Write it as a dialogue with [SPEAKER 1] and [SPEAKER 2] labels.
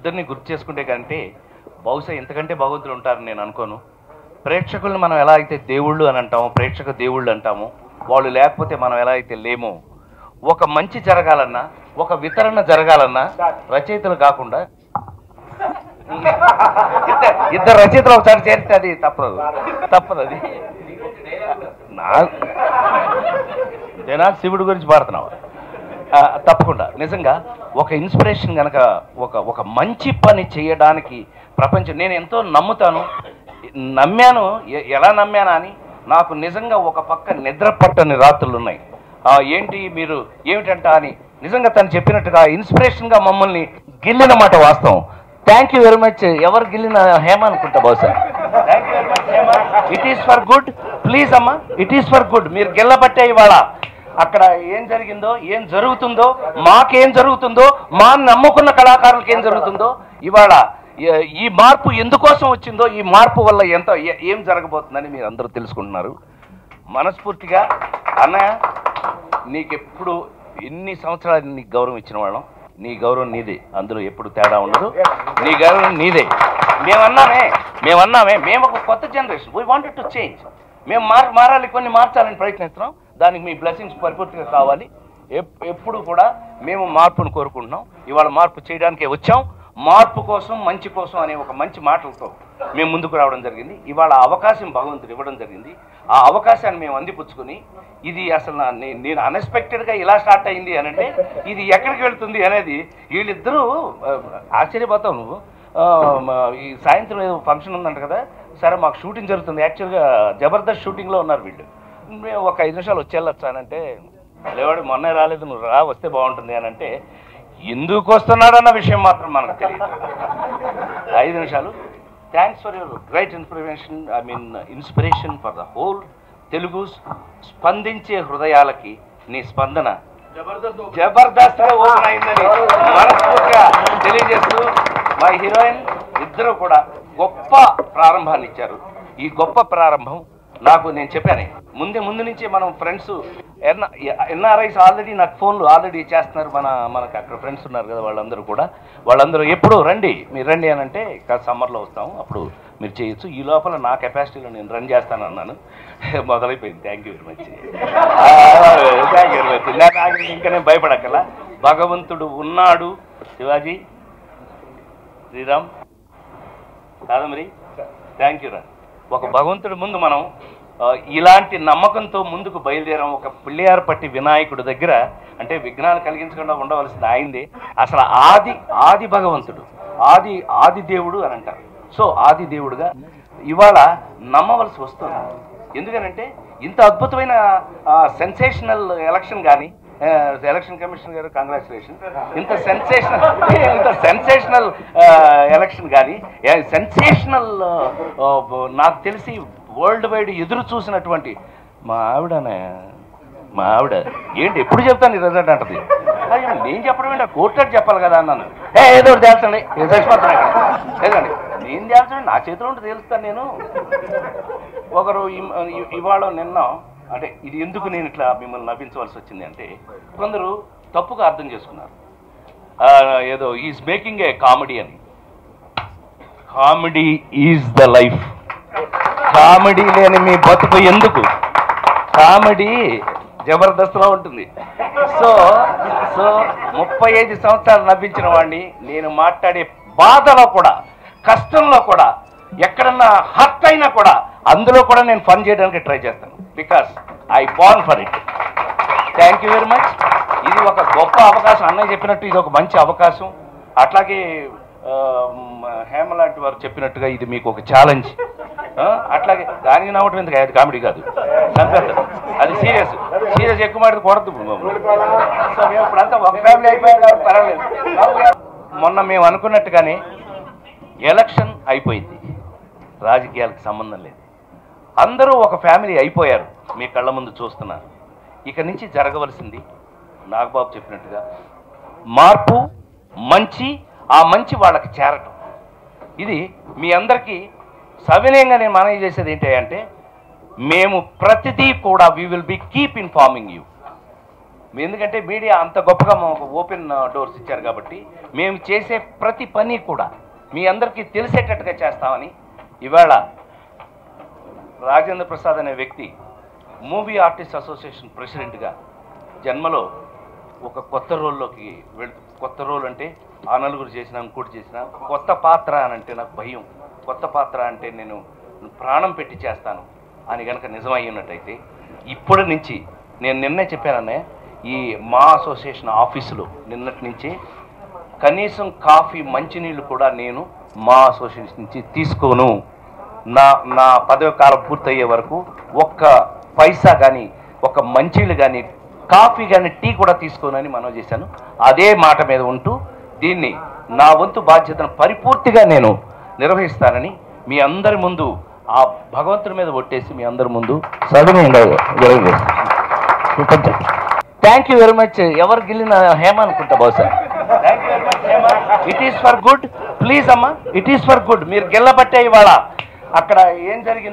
[SPEAKER 1] ఇద్దరిని గుర్తు చేసుకుంటే కంటే బహుశా ఇంతకంటే భగవంతులు ఉంటారని నేను అనుకోను. ప్రేక్షకులను మనం ఎలా అయితే దేవుళ్ళు అని అంటామో, ప్రేక్షక దేవుళ్ళు అంటామో, వాళ్ళు లేకపోతే మనం ఎలా అయితే లేమో, ఒక మంచి జరగాలన్నా, ఒక వితరణ జరగాలన్నా రచయితలు కాకుండా ఇద్దరు రచయితలు ఒకసారి చేరితే అది తప్పదు అది. నేనా శివుడి గురించి పాడుతున్నావా? తప్పకుండా నిజంగా ఒక ఇన్స్పిరేషన్ కనుక ఒక మంచి పని చేయడానికి ప్రపంచం నేను ఎంతో నమ్మాను. ఎలా నమ్మానా అని నాకు నిజంగా ఒక పక్క నిద్ర పట్టని రాత్రులు ఉన్నాయి. ఏంటి మీరు ఏమిటంట అని నిజంగా తను చెప్పినట్టుగా ఇన్స్పిరేషన్గా మమ్మల్ని గిల్లిన మాట వాస్తవం. Thank you very much. ఎవరు గిల్లిన హేమ అనుకుంటా బహుశా. Thank you very much Hema. It is for good. Please అమ్మా, ఇట్ ఈస్ ఫర్ గుడ్. మీరు గిల్లబట్టే ఇవాళ అక్కడ ఏం జరిగిందో, ఏం జరుగుతుందో, మాకేం జరుగుతుందో, మా నమ్ముకున్న కళాకారులకు ఏం జరుగుతుందో, ఇవాళ ఈ మార్పు ఎందుకోసం వచ్చిందో, ఈ మార్పు వల్ల ఏం జరగబోతుందని మీరు అందరూ తెలుసుకుంటున్నారు. మనస్ఫూర్తిగా అన్నయ్య, నీకెప్పుడు ఎన్ని సంవత్సరాలు నీకు గౌరవం ఇచ్చిన వాళ్ళం, నీ గౌరవం నీదే, అందులో ఎప్పుడు తేడా ఉండదు. నీ గౌరవం నీదే. మేమన్నామే మేము ఒక కొత్త generation, we wanted to change. మేము మారాలి, కొన్ని మార్చాలని ప్రయత్నిస్తున్నాం. దానికి మీ బ్లెస్సింగ్స్ పరిపూర్తిగా కావాలి. ఎప్పుడు కూడా మేము మార్పును కోరుకుంటున్నాం. ఇవాళ మార్పు చేయడానికే వచ్చాం. మార్పు కోసం, మంచి కోసం అనే ఒక మంచి మాటలతో మేము ముందుకు రావడం జరిగింది. ఇవాళ అవకాశం భగవంతుడు ఇవ్వడం జరిగింది. ఆ అవకాశాన్ని మేము అందిపుచ్చుకొని, ఇది అసలు నేను అన్ఎక్స్పెక్టెడ్గా ఇలా స్టార్ట్ అయింది అని అంటే ఇది ఎక్కడికి వెళ్తుంది అనేది వీళ్ళిద్దరూ ఆశ్చర్యపోతావు నువ్వు. ఈ సాయంత్రం ఏదో ఫంక్షన్ ఉందంట కదా, సరే మాకు షూటింగ్ జరుగుతుంది. యాక్చువల్గా జబర్దస్త్ షూటింగ్లో ఉన్నారు వీళ్ళు. మేము ఒక 5 నిమిషాలు వచ్చేళ్ళొచ్చు అని అంటే, లేవాడు మొన్నే రాలేదు, నువ్వు రా, వస్తే బాగుంటుంది అని అంటే, ఎందుకు వస్తున్నాడన్న విషయం మాత్రం మనకు తెలియదు. 5 నిమిషాలు. Thanks for your great inspiration for the whole Telugu. స్పందించే హృదయాలకి నీ స్పందన జబర్దస్త్గా ఓపెన్ అయిందని మనస్ఫూర్తిగా తెలియజేస్తూ, మా హీరోయిన్ ఇద్దరు కూడా గొప్ప ప్రారంభాన్ని ఇచ్చారు. ఈ గొప్ప ప్రారంభం నాకు, నేను చెప్పాను ముందు నుంచే మనం ఫ్రెండ్స్, ఎన్ఆర్ఐస్ ఆల్రెడీ నాకు ఫోన్లు ఆల్రెడీ చేస్తున్నారు. మనకు అక్కడ ఫ్రెండ్స్ ఉన్నారు కదా, వాళ్ళందరూ ఎప్పుడు రండి, మీరు రండి అని అంటే, సమ్మర్లో వస్తాము, అప్పుడు మీరు చేయొచ్చు, ఈ లోపల నా కెపాసిటీలో నేను రన్ చేస్తాను అన్నాను. మొదలైపోయింది. Thank you very much. Thank you very much. ఇంకా నేను భయపడక్కలా. భగవంతుడు ఉన్నాడు. శివాజీ, శ్రీరామ్, కాదమరి, థ్యాంక్ యూ రా. ఒక భగవంతుడి ముందు మనం ఇలాంటి నమ్మకంతో ముందుకు బయలుదేరాం. ఒక పిల్లియారపట్టి వినాయకుడి దగ్గర, అంటే విఘ్నాలు కలిగించకుండా ఉండవలసింది ఆయనదే. అసలు ఆది భగవంతుడు, ఆది దేవుడు అని అంటారు. సో ఆది దేవుడుగా ఇవాళ నమ్మవలసి వస్తుంది. ఎందుకనంటే ఇంత అద్భుతమైన సెన్సేషనల్ ఎలక్షన్ కానీ, ఎలక్షన్ కమిషన్ గారు కంగ్రాచులేషన్, ఇంత సెన్సేషనల్ ఎలక్షన్ కానీ, సెన్సేషనల్ నాకు తెలిసి వరల్డ్ వైడ్ ఎదురు చూసినటువంటి మా ఆవిడ ఏంటి ఎప్పుడు చెప్తాను ఈ రిజల్ట్ అంటది. నేను చెప్పడం ఏంటి, కోర్టు చెప్పాలి కదా అన్నాను. ఏదో తేల్చండి, చచ్చిపోతున్నాను లేదండి, నేను తేల్చండి, నా చేతిలో ఉంటే తేలుస్తాను నేను. ఒకరు ఇవాళ నిన్న, అంటే ఇది ఎందుకు నేను ఇట్లా మిమ్మల్ని నవ్వించవలసి వచ్చింది అంటే, కొందరు తప్పుగా అర్థం చేసుకున్నారు. ఏదో ఈజ్ మేకింగ్ ఏ కామెడీ అని. Comedy is the life. Comedy లేని మీ బతుకు ఎందుకు? కామెడీ జబర్దస్త్లో ఉంటుంది. సో 35 సంవత్సరాలు నవ్వించిన వాడిని, నేను మాట్లాడే బాధలో కూడా, కష్టంలో కూడా, ఎక్కడన్నా హర్ట్ అయినా కూడా, అందులో కూడా నేను ఫన్ చేయడానికి ట్రై చేస్తాను. Because I born for it. Thank you very much. ఇది ఒక గొప్ప అవకాశం. అన్నయ్య చెప్పినట్టు ఇది ఒక మంచి అవకాశం. అట్లాగే హేమ లాంటి వారు చెప్పినట్టుగా ఇది మీకు ఒక ఛాలెంజ్. అట్లాగే దానికి నవ్వటం ఎందుకు, అది కామెడీ కాదు, చంపేస్తారు, అది సీరియస్ ఎక్కువ మాట కొడద్దు. సో మేము ఇప్పుడంతా ఒక ఫ్యామిలీ అయిపోయాం కాబట్టి పర్వాలేదు. మొన్న మేము అనుకున్నట్టుగానే ఎలక్షన్ అయిపోయింది, రాజకీయాలకు సంబంధం లేదు, అందరూ ఒక ఫ్యామిలీ అయిపోయారు, మీ కళ్ళ ముందు చూస్తున్నారు. ఇక నుంచి జరగవలసింది నాగబాబు చెప్పినట్టుగా మార్పు, మంచి, ఆ మంచి వాళ్ళకి చేరటం. ఇది మీ అందరికీ సవినయంగా నేను మనవి చేసేది ఏంటి అంటే, మేము ప్రతిదీ కూడా we will be keep informing you. ఎందుకంటే మీడియా అంత గొప్పగా ఓపెన్ డోర్స్ ఇచ్చారు కాబట్టి మేము చేసే ప్రతి పని కూడా మీ అందరికీ తెలిసేటట్టుగా చేస్తామని ఇవాళ రాజేంద్ర ప్రసాద్ అనే వ్యక్తి మూవీ ఆర్టిస్ట్ అసోసియేషన్ ప్రెసిడెంట్గా జన్మలో ఒక కొత్త రోల్లోకి కొత్త రోల్ అంటే ఆ నలుగురు చేసిన ఇంకోటి చేసిన కొత్త పాత్ర అని అంటే నాకు భయం. కొత్త పాత్ర అంటే నేను ప్రాణం పెట్టి చేస్తాను అని కనుక నిజమై ఉన్నట్టయితే ఇప్పటి నుంచి నేను నిన్నే చెప్పానన్నయ్య, ఈ మా అసోసియేషన్ ఆఫీసులో నిన్నటి నుంచి కనీసం కాఫీ మంచినీళ్ళు కూడా నేను మా అసోసియేషన్ నుంచి తీసుకోను. నా పదవి కాలం పూర్తయ్యే వరకు ఒక్క పైసా కానీ ఒక మంచినీళ్ళు కానీ కాఫీ కానీ టీ కూడా తీసుకోనని మనవి చేశాను. అదే మాట మీద ఉంటూ దీన్ని నా వంతు బాధ్యతను పరిపూర్తిగా నేను నిర్వహిస్తానని మీ అందరి ముందు ఆ భగవంతుడి మీద ఒట్టేసి మీ అందరి ముందు సవినయంగా థ్యాంక్ యూ వెరీ మచ్. ఎవరు గిల్లిన హేమ అనుకుంటా బహుశా. Thank you very much Hema. It is for good. Please అమ్మా, ఇట్ ఈస్ ఫర్ గుడ్. మీరు గెల్లబట్టే ఇవాళ అక్కడ ఏం జరిగింది